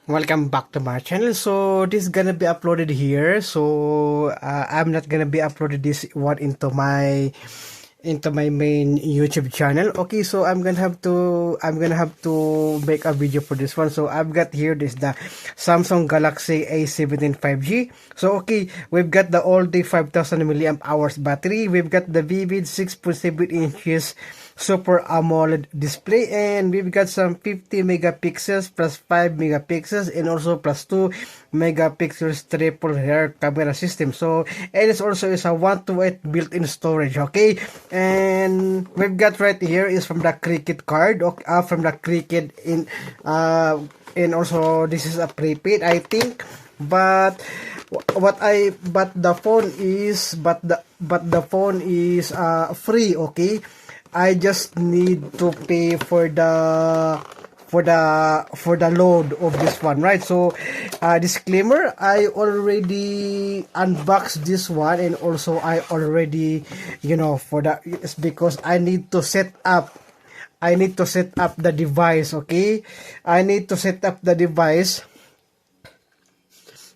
Welcome back to my channel. So this is gonna be uploaded here. So I'm not gonna be uploaded this one into my main YouTube channel. Okay, so I'm gonna have to make a video for this one. So I've got here this the Samsung Galaxy A17 5G. So okay, we've got the all-day 5,000 milliamp hours battery. We've got the Vivid 6.7 inches Super AMOLED display, and we've got some 50 megapixels plus 5 megapixels and also plus 2 megapixels triple rear camera system. So and it's also is a 128 built-in storage. Okay, and we've got right here is from the Cricket card, okay, from the Cricket and also this is a prepaid, I think, but the phone is free. Okay, I just need to pay for the load of this one, right? So disclaimer, I already unboxed this one, and also I already, for the, it's because I need to set up the device. Okay, I need to set up the device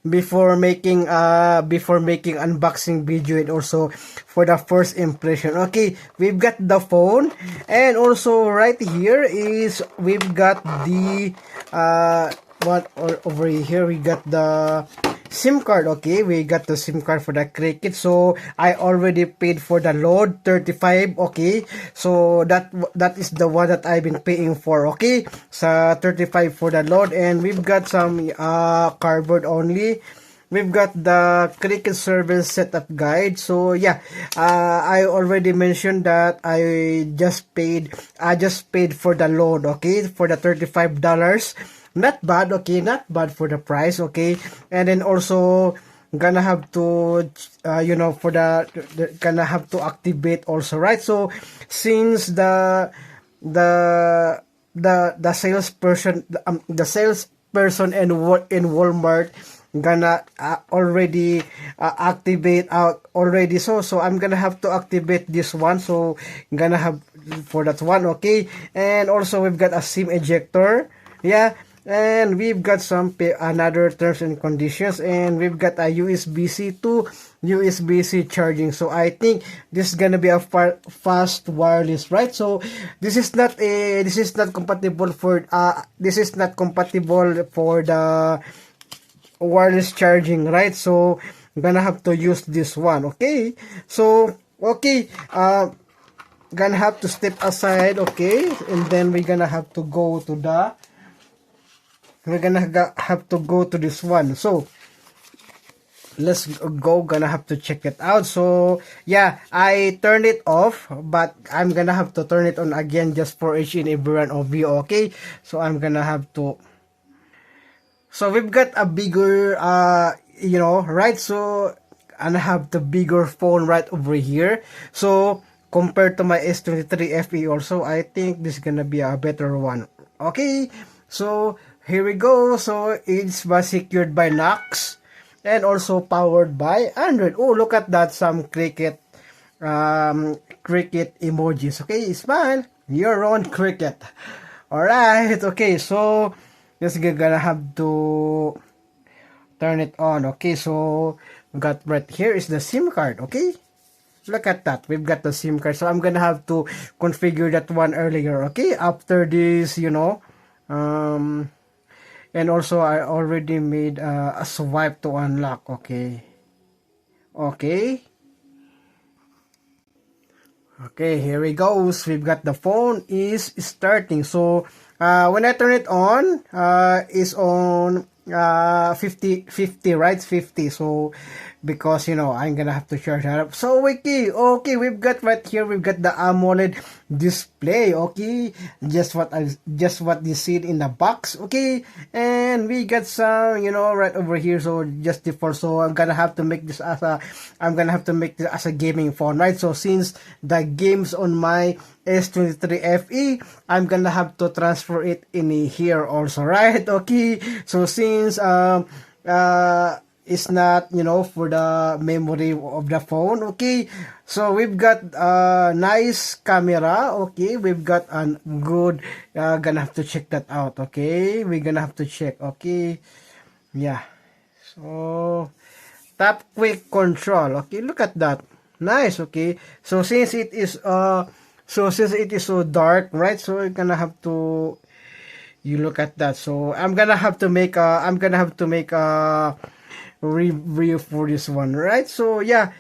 before making unboxing video, and also for the first impression. Okay, we've got the phone, and also right here is we've got the over here we got the SIM card. Okay, we got the SIM card for the Cricket. So I already paid for the load 35. Okay, so that is the one that I've been paying for. Okay, sa 35 for the load, and we've got some cardboard only. We've got the Cricket service setup guide. So yeah, I already mentioned that I just paid for the load. Okay, for the $35. Not bad. Okay, not bad for the price. Okay, and then also gonna have to for the gonna have to activate also, right? So since the salesperson in Walmart gonna already activate out already, so I'm gonna have to activate this one. So I'm gonna have for that one. Okay, and also we've got a SIM ejector. Yeah, and we've got some another terms and conditions, and we've got a USB-C to USB-C charging. So I think this is gonna be a fast wireless, right? So this is not compatible for the wireless charging, right? So I'm gonna have to use this one. Okay, so okay, gonna have to step aside. Okay, and then we're gonna have to go to this one. So let's go, gonna have to check it out. So yeah, I turned it off, but I'm gonna have to turn it on again just for each and every one of you. Okay, so I'm gonna have to, so we've got a bigger right? So and I have the bigger phone right over here. So compared to my S23 FE also, I think this is gonna be a better one. Okay, so here we go. So it's secured by Knox and also powered by Android. Oh, look at that, some Cricket emojis. Okay, smile, you're on Cricket. All right. Okay, so just gonna have to turn it on. Okay, so we got right here is the SIM card. Okay, look at that, we've got the SIM card. So I'm gonna have to configure that one earlier. Okay, after this, and also I already made a swipe to unlock. Okay, here we go. We've got the phone is starting. So when I turn it on, is on 50, right? 50. So because I'm gonna have to charge that up. So okay, we've got right here, we've got the AMOLED display. Okay, just what you see in the box. Okay, and we got some right over here. So just default. So I'm gonna have to make this as a gaming phone, right? So since the games on my S23 FE, I'm gonna have to transfer it in here also, right? Okay, so since is not, for the memory of the phone. Okay, so we've got a nice camera. Okay, we've got a good, gonna have to check that out. Okay, we're gonna have to check. Okay, yeah. So tap quick control. Okay, look at that. Nice. Okay, so since it is so dark, right? So you're gonna have to, you look at that. So I'm gonna have to make a review for this one, right? So yeah,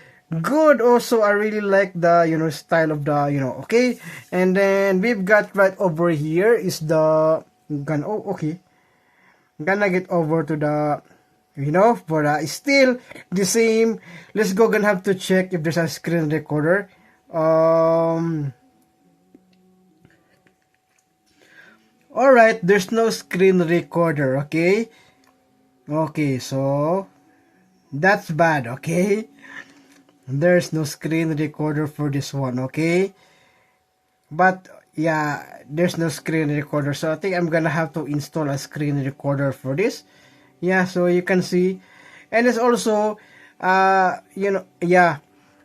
good. Also, I really like the, style of the, okay. And then we've got right over here is the gun. Oh, okay. Gonna get over to the, but still the same. Let's go. Gonna have to check if there's a screen recorder. All right. There's no screen recorder. Okay. Okay. So that's bad. Okay. There's no screen recorder for this one. Okay. But yeah, there's no screen recorder. So I think I'm gonna have to install a screen recorder for this. Yeah, so you can see. And it's also yeah,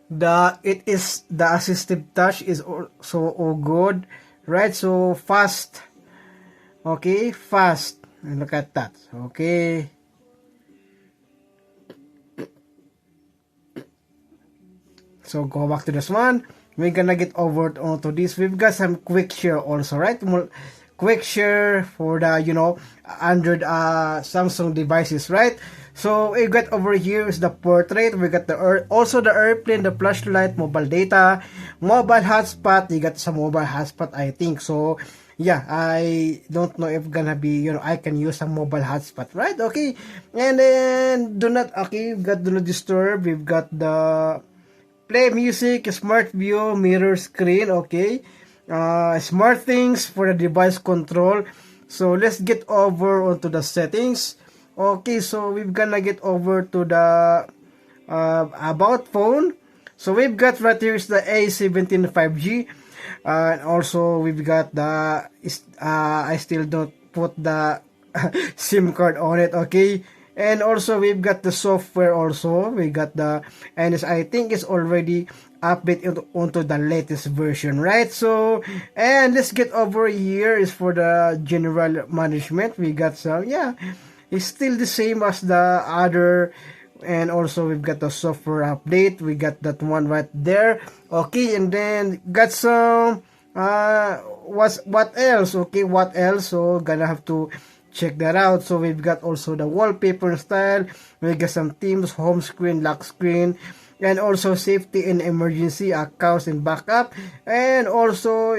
the assistive touch is also all good, right? So fast. Okay, fast. And look at that. Okay. So go back to this one. We're gonna get over onto this. We've got some quick share also, right? Quick share for the, Android Samsung devices, right? So we got over here is the portrait. We got also the airplane, the flashlight, mobile data, mobile hotspot. You got some mobile hotspot, I think. So yeah, I don't know if gonna be, I can use a mobile hotspot, right? Okay, and then we've got do not disturb. We've got the play music, smart view, mirror screen, okay. Smart things for the device control. So let's get over onto the settings. Okay, so we're gonna get over to the about phone. So we've got right here is the A17 5G. And also we've got the I still don't put the SIM card on it, okay. And also we've got the software also. We got the, and I think it's already updated onto the latest version, right? So, and let's get over here is for the general management. We got some, yeah, it's still the same as the other. And also we've got the software update. We got that one right there. Okay, and then got some what else? Okay, what else? So gonna have to check that out. So we've got also the wallpaper style. We got some themes, home screen, lock screen, and also safety and emergency accounts and backup, and also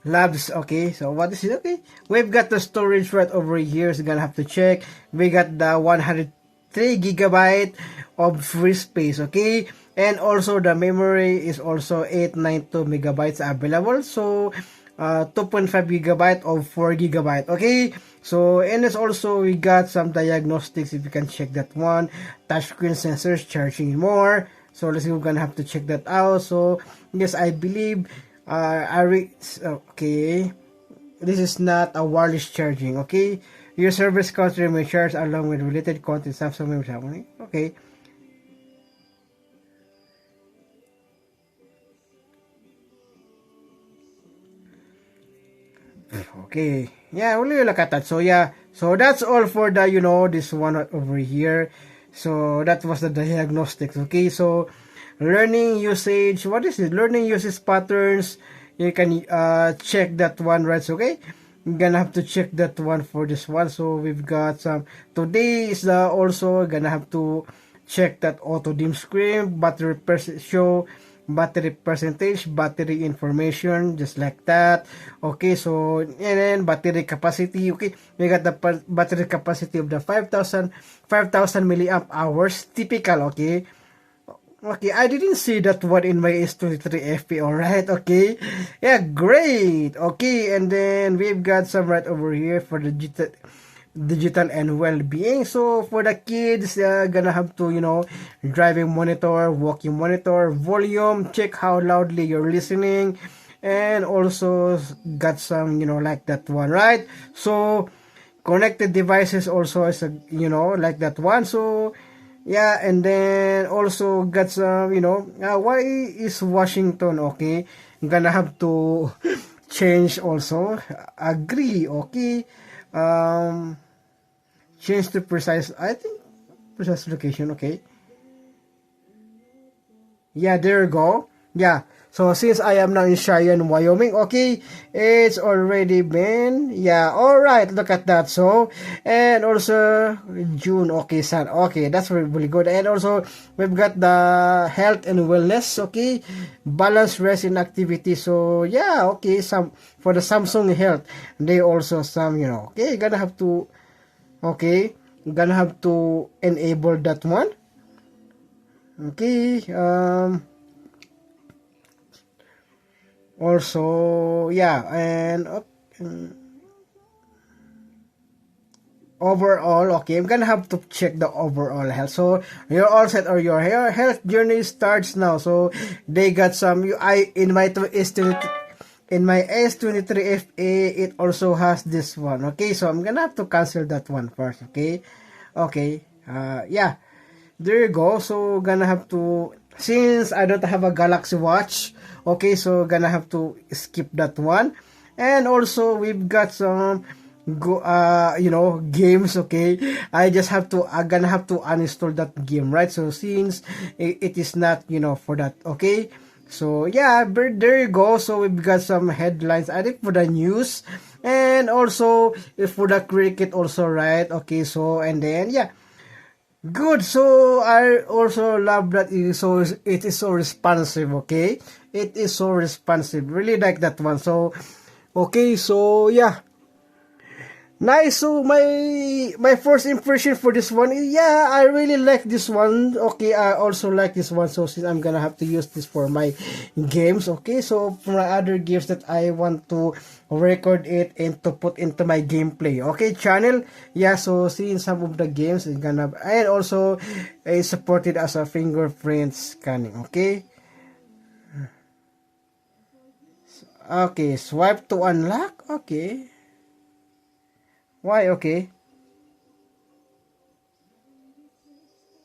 labs. Okay, so what is it? Okay, we've got the storage right over here, so gonna have to check. We got the 103 gigabyte of free space. Okay, and also the memory is also 892 megabytes available. So 2.5 gigabyte of 4 gigabyte. Okay, so and it's also we got some diagnostics if you can check that one. Touchscreen sensors, charging more. So let's see, we're gonna have to check that out. So yes, I believe okay, this is not a wireless charging. Okay, your service cost remain charged along with related content. Samsung memory. Okay. Okay. Yeah, we'll look at that. So yeah, so that's all for the, this one over here. So that was the diagnostics. Okay, so learning usage. What is it? Learning usage patterns. You can check that one, right? Okay, I'm gonna have to check that one for this one. So we've got some. Today is also gonna have to check that auto dim screen, battery show, battery percentage, battery information, just like that. Okay, so and then battery capacity. Okay, we got the battery capacity of the 5,000 milliamp hours, typical. Okay. Okay, I didn't see that one in my S23 FP, alright, okay. Yeah, great. Okay, and then we've got some right over here for the digital and well-being. So for the kids, gonna have to, driving monitor, walking monitor, volume, check how loudly you're listening, and also got some, like that one, right? So connected devices also is a, like that one. So yeah, and then also got some, why is Washington, okay? I'm gonna have to change also. Agree, okay. Um, change to precise, I think, precise location, okay. Yeah, there you go. Yeah. So since I am now in Cheyenne, Wyoming, okay, it's already been, yeah, all right, look at that. So, and also June, okay, son, okay, that's really, really good. And also we've got the health and wellness, okay, balance, rest, and activity. So yeah, okay, some for the Samsung Health, they also some, okay, gonna have to, okay, gonna have to enable that one. Okay, also, yeah, and overall, okay, I'm gonna have to check the overall health. So you're all set, or your health journey starts now. So they got some. I in my S23, in my S23 FA, it also has this one. Okay, so I'm gonna have to cancel that one first. Okay, okay, yeah. There you go. So gonna have to, since I don't have a Galaxy Watch, okay, so gonna have to skip that one. And also we've got some games, okay. I just have to, I'm gonna have to uninstall that game, right? So since it is not, for that, okay. So yeah, there you go. So we've got some headlines, I think, for the news, and also for the cricket also, right? Okay, so and then yeah. Good. So I also love that it is so responsive, okay? It is so responsive. Really like that one. So okay, so yeah. Nice. So my first impression for this one is, yeah, I really like this one. Okay, I also like this one. So since I'm gonna have to use this for my games, okay. So for my other games that I want to record it and to put into my gameplay, okay, channel. Yeah. So seeing some of the games is gonna, and also is supported as a fingerprint scanning. Okay. Okay. Swipe to unlock. Okay. Why? Okay.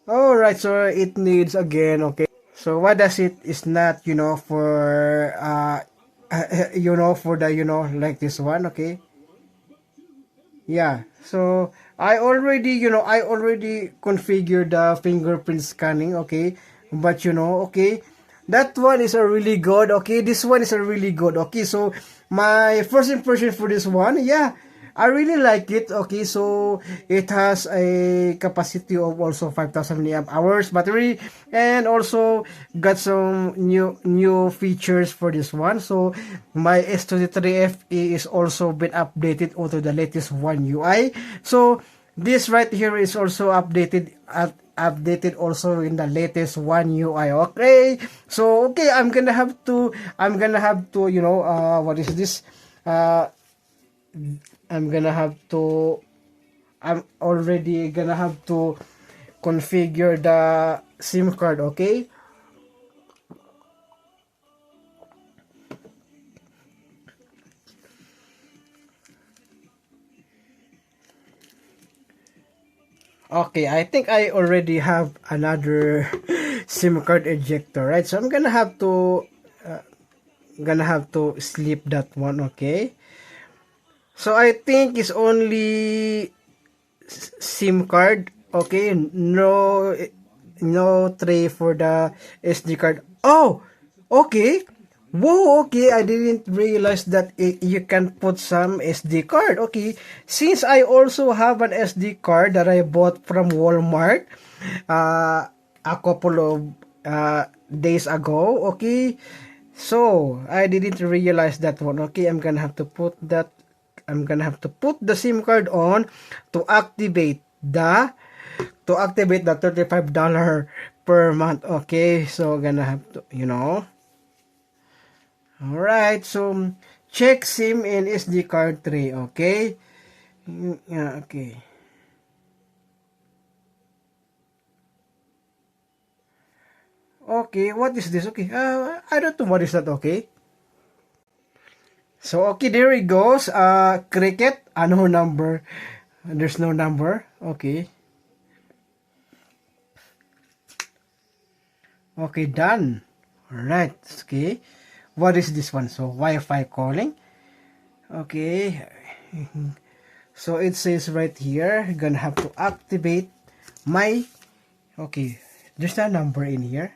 Alright, so it needs again, okay. So what does it is not, for for the, like this one, okay. Yeah. So I already configured the fingerprint scanning, okay. But okay, that one is a really good, okay. This one is a really good, okay. So my first impression for this one, yeah, I really like it. Okay, so it has a capacity of also 5,000 milliamp hours battery, and also got some new features for this one. So my S23 FE is also been updated onto the latest One UI. So this right here is also updated also in the latest One UI. Okay, so okay, I'm gonna have to what is this I'm gonna have to I'm already gonna have to configure the SIM card, okay. Okay, I think I already have another SIM card ejector, right? So I'm gonna have to sleep that one, okay. So I think it's only SIM card, okay. No tray for the SD card. Oh, okay. Whoa, okay. I didn't realize that you can put some SD card. Okay. Since I also have an SD card that I bought from Walmart a couple of days ago. Okay. So, I didn't realize that one. Okay, I'm gonna have to put the SIM card on to activate the $35 per month. Okay, so gonna have to, Alright, so check SIM and SD card tray. Okay. Yeah, okay. Okay, what is this? Okay, I don't know what is that. Okay. So, okay, there it goes. Cricket, ano number? There's no number. Okay. Okay, done. Alright, okay. What is this one? So, Wi-Fi calling. Okay. So, it says right here, you're gonna have to activate my... Okay, there's a number in here.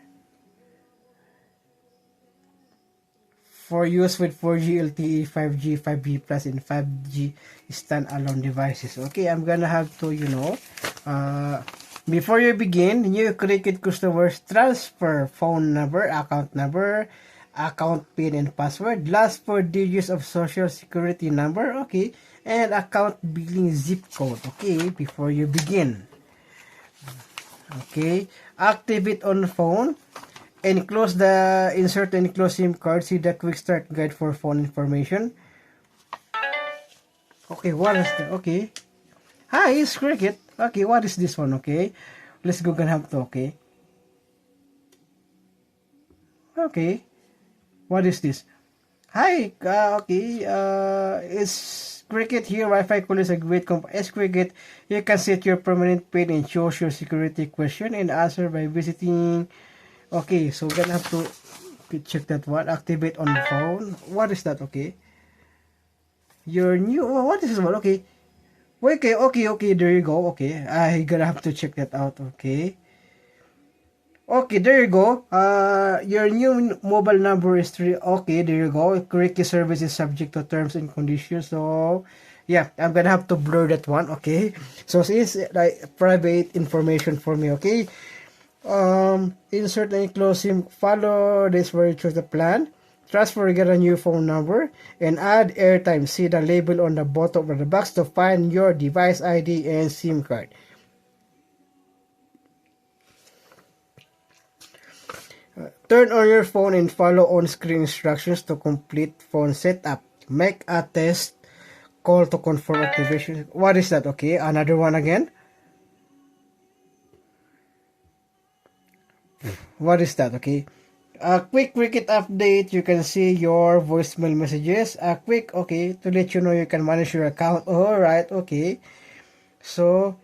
For use with 4G LTE, 5G, 5G Plus, and 5G standalone devices. Okay, I'm gonna have to, before you begin, new Cricket customers transfer phone number, account PIN and password, last 4 digits of social security number, okay, and account billing zip code, okay, before you begin. Okay, activate on phone, enclose the insert and close SIM card, see the quick start guide for phone information. Okay, what is that? Okay. Hi, it's Cricket. Okay, what is this one? Okay, let's go and have to. Okay. Okay, what is this? Hi, okay, it's Cricket here. Wi-Fi call is a great It's Cricket. You can set your permanent pin and choose your security question and answer by visiting. Okay, so we're gonna have to check that one. Activate on phone. What is that? Okay. Your new. Oh, what is this one? Okay. Okay. There you go. Okay, I gonna have to check that out. Okay. Okay, there you go. Your new mobile number is 3. Okay, there you go. Quickie service is subject to terms and conditions. So, yeah, I'm gonna have to blur that one. Okay. So, it's like private information for me. Okay. Insert and close SIM. Follow this where you choose the plan. Transfer, get a new phone number, and add airtime. See the label on the bottom of the box to find your device ID and SIM card. Turn on your phone and follow on-screen instructions to complete phone setup. Make a test call to confirm activation. What is that? Okay, another one again. What is that? Okay. A quick Cricket update. You can see your voicemail messages. A quick, okay, to let you know you can manage your account. Alright, okay. So,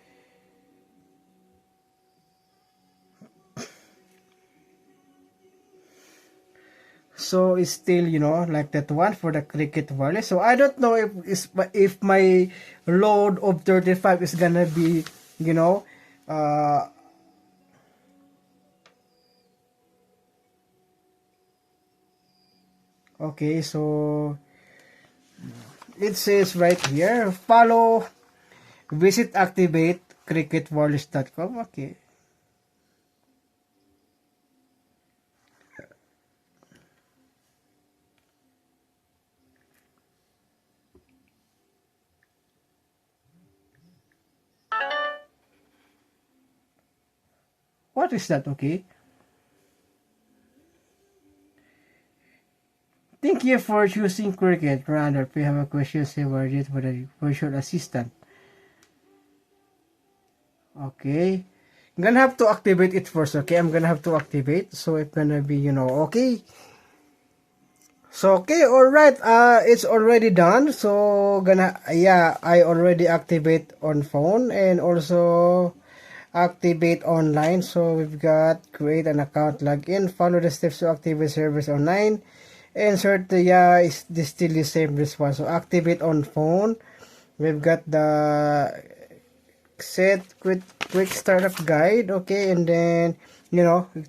it's still, like that one for the Cricket wireless. So, I don't know if my load of 35 is gonna be, okay, so it says right here, visit activate cricketwireless.com. Okay. What is that? Okay. Thank you for choosing Cricket. Rather, if you have a question, say word it with a virtual assistant. Okay. I'm gonna have to activate it first, okay? I'm gonna have to activate. So it's gonna be, okay. So, okay, alright. It's already done. So, I already activate on phone and also activate online. So, we've got create an account, login, follow the steps to activate service online. Insert the is this still the same response. So activate on phone. We've got the set quick startup guide, okay, and then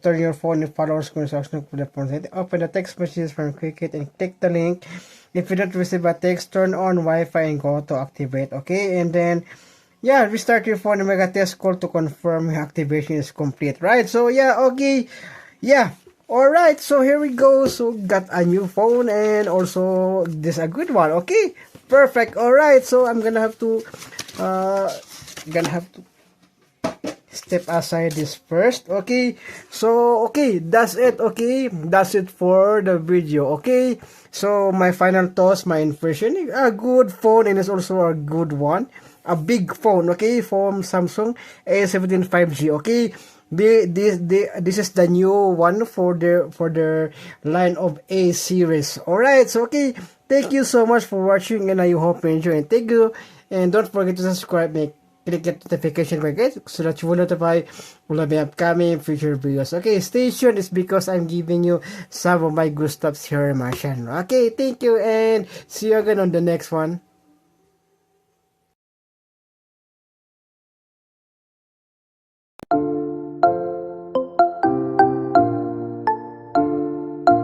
turn your phone and follow instructions for the phone. Open the text messages from Cricket and click the link. If you don't receive a text, turn on Wi-Fi and go to activate, okay, and then restart your phone and make a test call to confirm your activation is complete, right? So okay, alright, so here we go. So got a new phone and also this a good one. Okay, perfect. Alright, so I'm gonna have to step aside this first. Okay, so okay, that's it. Okay, that's it for the video. Okay, so my final thoughts, my impression, a good phone, and it's also a good one, a big phone. Okay, from Samsung A17 5G. Okay, this is the new one for the line of A series. Alright, so okay, thank you so much for watching and I hope you enjoy, and thank you And don't forget to subscribe me. Click that notification bell, guys, so that you will notify all of my upcoming future videos. Okay, stay tuned. It's because I'm giving you some of my good stuffs here in my channel. Okay, thank you and see you again on the next one.